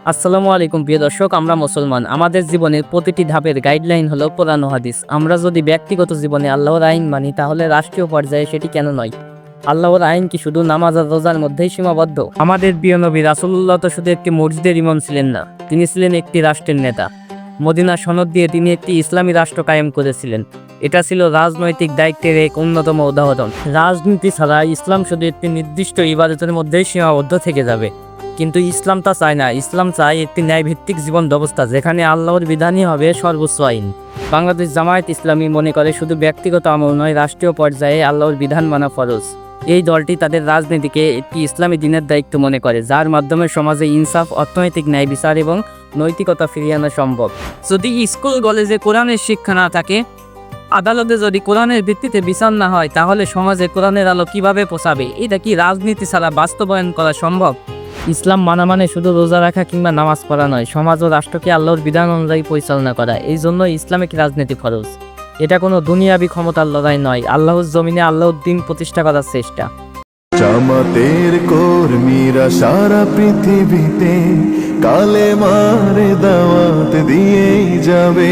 আসসালামু আলাইকুম প্রিয় দর্শক, আমরা মুসলমান। আমাদের জীবনের প্রতিটি ধাপের গাইডলাইন হলো কোরআন ও হাদিস। আমরা যদি ব্যক্তিগত জীবনে আল্লাহর আইন মানি, তাহলে রাষ্ট্রীয় পর্যায়ে সেটি কেন নয়? আল্লাহর আইন কি শুধু নামাজ আর রোজার মধ্যেই সীমাবদ্ধ? আমাদের প্রিয় নবী রাসূলুল্লাহ তো শুধু একটি মসজিদের ইমাম ছিলেন না, তিনি ছিলেন একটি রাষ্ট্রের নেতা। মদিনা সনদ দিয়ে তিনি একটি ইসলামী রাষ্ট্র কায়েম করেছিলেন। এটা ছিল রাজনৈতিক দায়িত্বের এক অন্যতম উদাহরণ। রাজনীতি ছাড়া ইসলাম শুধু একটি নির্দিষ্ট ইবাদতের মধ্যেই সীমাবদ্ধ থেকে যাবে। কিন্তু ইসলাম তা চায় না। ইসলাম চায় একটি ন্যায়ভিত্তিক জীবন ব্যবস্থা, যেখানে আল্লাহর বিধানই হবে সর্বোচ্চ আইন। বাংলাদেশ জামায়াত ইসলামী মনে করে শুধু ব্যক্তিগত আমল নয়, রাষ্ট্রীয় পর্যায়ে আল্লাহর বিধান মানা ফরজ। এই দলটি তাদের রাজনীতিকে একটি ইসলামী দিনের দায়িত্ব মনে করে, যার মাধ্যমে সমাজে ইনসাফ, অর্থনৈতিক ন্যায় বিচার এবং নৈতিকতা ফিরিয়ে আনা সম্ভব। যদি স্কুল কলেজে কোরআনের শিক্ষা না থাকে, আদালতে যদি কোরআনের ভিত্তিতে বিচার না হয়, তাহলে সমাজে কোরআনের আলো কিভাবে পৌঁছাবে? এটা কি রাজনীতি ছাড়া বাস্তবায়ন করা সম্ভব? ইসলাম মানা মানে শুধু রোজা রাখা কিংবা নামাজ পড়া নয়, সমাজ ও রাষ্ট্রকে আল্লাহর বিধান অনুযায়ী পরিচালনা করা। এই জন্য ইসলামিক রাজনীতি ফরজ। এটা কোনো দুনিয়াবি ক্ষমতার লড়াই নয়, আল্লাহর জমিনে আল্লাহর দিন প্রতিষ্ঠা করার চেষ্টা। জামাতের কর্মীরা সারা পৃথিবীতে কালেমার দাওয়াত দিয়েই যাবে।